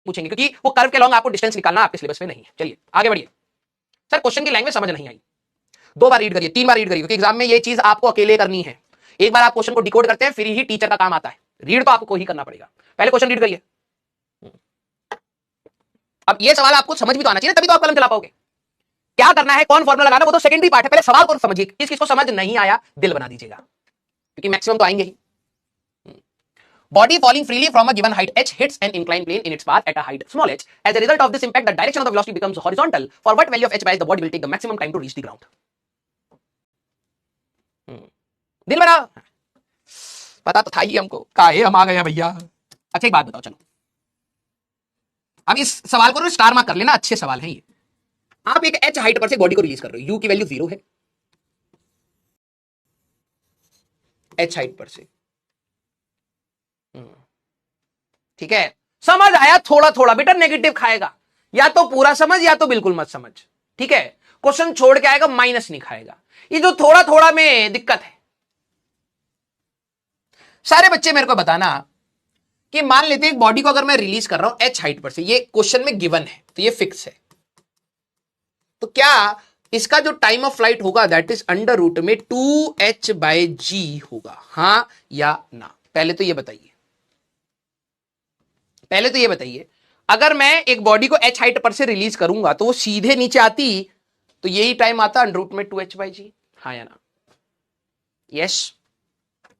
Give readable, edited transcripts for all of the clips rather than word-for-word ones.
पूछेंगे, क्योंकि वो कर्व के लॉन्ग आपको डिस्टेंस निकालना आपके सिलेबस में नहीं है। चलिए आगे बढ़िए। सर क्वेश्चन की लैंग्वेज समझ नहीं आई, 2 बार रीड करिए, 3 बार रीड करिए, क्योंकि एग्जाम में ये चीज आपको अकेले करनी है। एक बार आप क्वेश्चन को डिकोड करते हैं, फिर ही टीचर का काम आता है। रीड तो आपको ही करना पड़ेगा। पहले क्वेश्चन रीड करिए। अब ये सवाल आपको समझ भी तो आना चाहिए, तभी तो आप कलम चला पाओगे। क्या करना है, कौन फॉर्मूला लगाना, वो तो सेकेंडरी पार्ट है। पहले सवाल को समझिए। किस किस को समझ नहीं आया दिल बना दीजिएगा, क्योंकि मैक्सिमम तो आएंगे ही। Body falling freely from a given height h hits an inclined plane in its path at a height small h. As a result of this impact, the direction of the velocity becomes horizontal. For what value of h by h, the body will take the maximum time to reach the ground. दिल बना, पता तो था ही हमको, काहे हम आ गए भैया। अच्छा एक बात बताओ, चलो अब इस सवाल को स्टार मार्क कर लेना, अच्छे सवाल हैं ये। आप एक h हाइट पर से बॉडी को रिलीज कर रहे हो, u की वैल्यू 0 है, h हाइट पर से, ठीक है। समझ आया? थोड़ा थोड़ा बेटा नेगेटिव खाएगा, या तो पूरा समझ या तो बिल्कुल मत समझ, ठीक है। क्वेश्चन छोड़ के आएगा, माइनस नहीं खाएगा। ये जो थोड़ा थोड़ा में दिक्कत है। सारे बच्चे मेरे को बताना कि मान लेते हैं बॉडी को अगर मैं रिलीज कर रहा हूं h हाइट पर से, ये क्वेश्चन में गिवन है तो ये फिक्स है, तो क्या इसका जो टाइम ऑफ फ्लाइट होगा दैट इज अंडर रूट में 2h/g होगा, हां या ना? पहले तो ये बताइए, पहले तो ये बताइए, अगर मैं एक बॉडी को h हाइट पर से रिलीज करूंगा तो वो सीधे नीचे आती तो यही टाइम आता अंडर रूट में 2h/g, हाँ या ना? यस।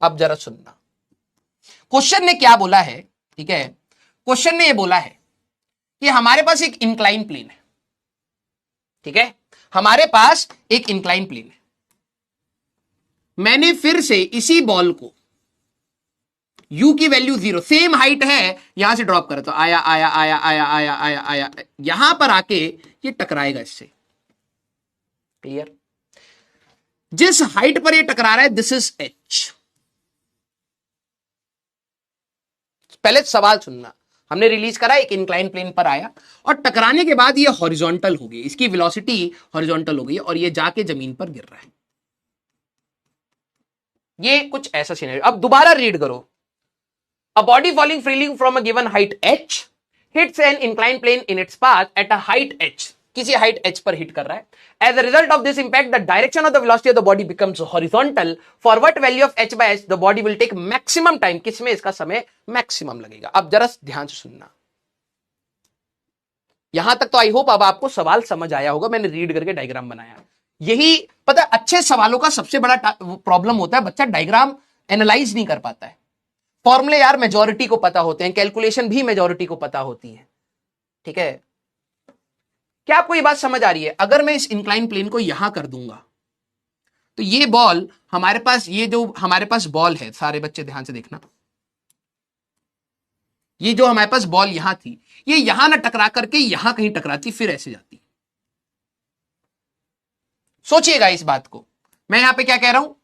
अब जरा सुनना, क्वेश्चन ने क्या बोला है, ठीक है। क्वेश्चन ने ये बोला है कि हमारे पास एक इंक्लाइन प्लेन है, ठीक है, हमारे पास एक इंक्लाइन प्लेन है। मैंने फिर से इसी बॉल को u की वैल्यू 0, सेम हाइट है, यहां से ड्रॉप करा तो आया आया आया आया आया आया आया, यहां पर आके ये टकराएगा इससे, क्लियर? जिस हाइट पर ये टकरा रहा है दिस इज h। पहले सवाल सुनना, हमने रिलीज करा, एक इंक्लाइन प्लेन पर आया और टकराने के बाद ये हॉरिजॉन्टल हो गई, इसकी वेलोसिटी हॉरिजॉन्टल हो गई और ये जाके जमीन पर गिर रहा है। ये कुछ ऐसा सिनेरियो। अब दोबारा रीड करो। A body falling freely from a given height h hits an inclined plane in its path at a height h, किसी हाइट h पर हिट कर रहा है। As a result of this impact, the direction of the velocity of the body becomes horizontal. For what value of h/h, the body will take maximum time, किसमें इसका समय maximum लगेगा? अब जरा ध्यान से सुनना, यहां तक तो आई होप अब आपको सवाल समझ आया होगा। मैंने रीड करके डायग्राम बनाया। यही पता, अच्छे सवालों का सबसे बड़ा प्रॉब्लम होता है, बच्चा डायग्राम एनालाइज नहीं कर पाता है। फॉर्मूले यार मेजॉरिटी को पता होते हैं, कैलकुलेशन भी मेजॉरिटी को पता होती है, ठीक है। क्या आपको ये बात समझ आ रही है? अगर मैं इस इंक्लाइन प्लेन को यहां कर दूंगा तो ये बॉल हमारे पास, ये जो हमारे पास बॉल है, सारे बच्चे ध्यान से देखना, ये जो हमारे पास बॉल यहां थी, ये यहां ना टकरा करके यहां कहीं टकराती, फिर ऐसे जाती। सोचिएगा इस बात को। मैं यहां पे क्या कह रहा हूं,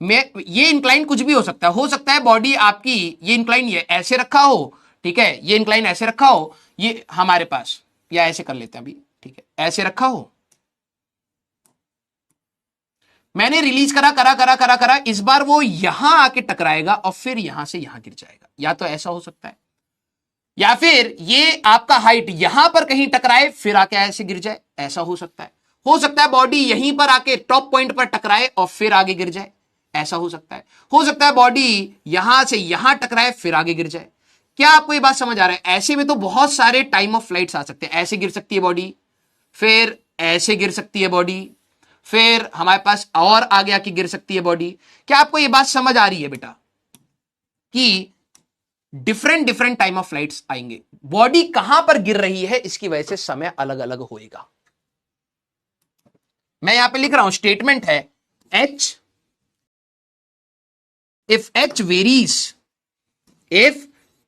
मैं ये इंक्लाइन कुछ भी हो सकता है बॉडी आपकी, ये इंक्लाइन ये ऐसे रखा हो, ठीक है, ये इंक्लाइन ऐसे रखा हो, ये हमारे पास, या ऐसे कर लेते हैं अभी, ठीक है, ऐसे रखा हो, मैंने रिलीज करा करा करा करा करा, इस बार वो यहां आके टकराएगा और फिर यहां से यहां गिर जाएगा। या तो ऐसा हो सकता है, या फिर ये आपका हाइट यहां पर कहीं टकराए फिर आके ऐसे गिर जाए, ऐसा हो सकता है। हो सकता है बॉडी यहीं पर आके टॉप पॉइंट पर टकराए और फिर आगे गिर जाए, ऐसा हो सकता है। हो सकता है बॉडी यहां से यहां टकराए फिर आगे गिर जाए। क्या आपको ये बात समझ आ रहा है? ऐसे में तो बहुत सारे टाइम ऑफ फ्लाइट्स आ सकते हैं। ऐसे गिर सकती है बॉडी, फिर ऐसे गिर सकती है बॉडी, फिर हमारे पास और आगे आके गिर सकती है बॉडी। क्या आपको ये बात समझ आ रही है बेटा कि different different time of flights आएंगे? बॉडी कहां पर गिर रही है इसकी वजह से समय अलग अलग होएगा। मैं यहां पे लिख रहा हूं, स्टेटमेंट है h if h varies, if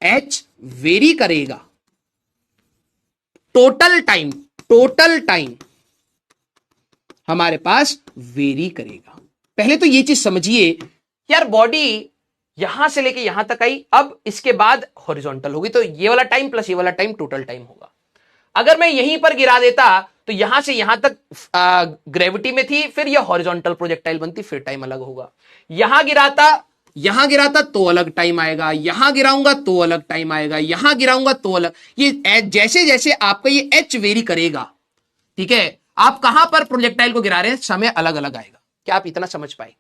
h very करेगा, टोटल टाइम हमारे पास वेरी करेगा। पहले तो ये चीज समझिए यार, बॉडी यहां से लेके यहां तक आई, अब इसके बाद हॉरिजॉन्टल होगी, तो ये वाला टाइम प्लस ये वाला टाइम टोटल टाइम होगा। अगर मैं यहीं पर गिरा देता तो यहां से यहां तक ग्रेविटी में थी, फिर ये हॉरिजॉन्टल प्रोजेक्टाइल बनती, फिर टाइम अलग होगा। यहां गिराता यहां गिराता तो अलग टाइम आएगा, यहां गिराऊंगा तो अलग टाइम आएगा, यहां गिराऊंगा तो अलग। ये जैसे जैसे आपका ये एच वेरी करेगा, ठीक है, आप कहां पर प्रोजेक्टाइल को गिरा रहे हैं, समय अलग अलग आएगा। क्या आप इतना समझ पाए?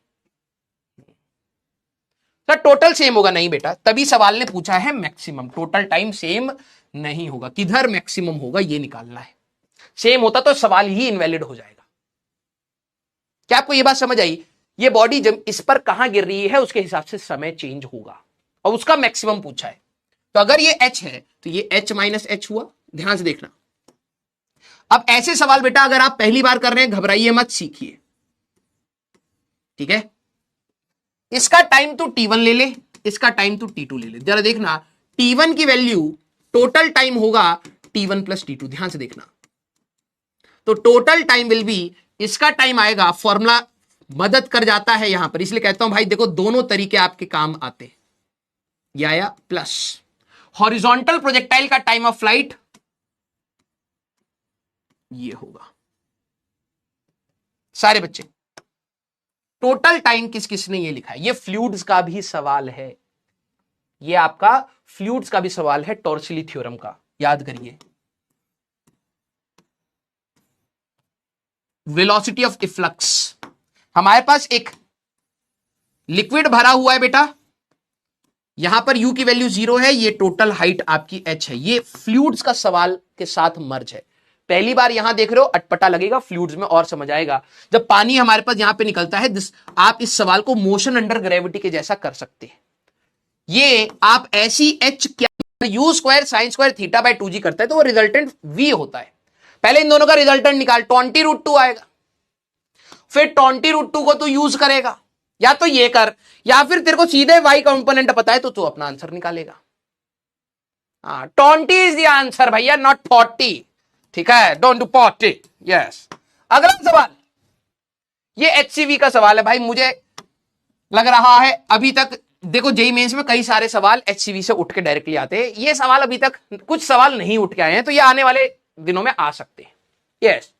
तो टोटल सेम होगा नहीं बेटा, तभी सवाल ने पूछा है मैक्सिमम। टोटल टाइम सेम नहीं होगा, किधर मैक्सिमम होगा ये निकालना है। सेम होता तो सवाल ही इनवैलिड हो जाएगा। क्या आपको यह बात समझ आई? ये बॉडी जब इस पर कहां गिर रही है उसके हिसाब से समय चेंज होगा, और उसका मैक्सिमम पूछा है। तो अगर ये h है तो ये h माइनस एच हुआ। ध्यान से देखना। अब ऐसे सवाल बेटा अगर आप पहली बार कर रहे हैं, घबराइए मत, सीखिए, ठीक है। इसका टाइम तो t1 ले ले, इसका टाइम तो t2 ले ले। जरा देखना, t1 की वैल्यू टोटल टाइम होगा t1 प्लस t2। ध्यान से देखना, तो टोटल टाइम विल बी, इसका टाइम आएगा, फॉर्मूला मदद कर जाता है यहां पर, इसलिए कहता हूं भाई देखो दोनों तरीके आपके काम आते हैं। ये आया प्लस हॉरिजॉन्टल प्रोजेक्टाइल का टाइम ऑफ फ्लाइट ये होगा। सारे बच्चे टोटल टाइम किस किसने ये लिखा है? ये फ्लूइड्स का भी सवाल है, ये आपका फ्लूइड्स का भी सवाल है, टॉर्सिली थ्योरम का, याद करिए। वेलोसिटी ऑफ इफ्लक्स, हमारे पास एक लिक्विड भरा हुआ है बेटा, यहां पर u की वैल्यू 0 है, ये टोटल हाइट आपकी h है। ये फ्लूइड्स का सवाल के साथ मर्ज है। पहली बार यहां देख रहे हो, अटपटा लगेगा, फ्लूइड्स में और समझ आएगा। जब पानी हमारे पास यहां पे निकलता है, आप इस सवाल को मोशन अंडर ग्रेविटी के जैसा कर सकते हैं। ये आप ऐसी h क्या you square sine square theta by 2g करता है तो वो रिजल्टेंट v होता है। पहले इन दोनों का रिजल्टेंट निकाल, 20√2 आएगा, फिर 20√2 को तू यूज करेगा, या तो ये कर, या फिर तेरे को सीधे y कंपोनेंट पता है तो तू अपना आंसर निकालेगा। 20 इज द आंसर भैया, नॉट 40, ठीक है, डोंट डू 40। यस, अगला सवाल, ये HCV का सवाल है भाई। मुझे लग रहा है अभी तक देखो जेईई मेंस में कई सारे सवाल HCV से उठ के डायरेक्टली आते हैं, ये सवाल अभी तक कुछ सवाल नहीं उठ के आए हैं, तो ये आने वाले दिनों में आ सकते हैं। यस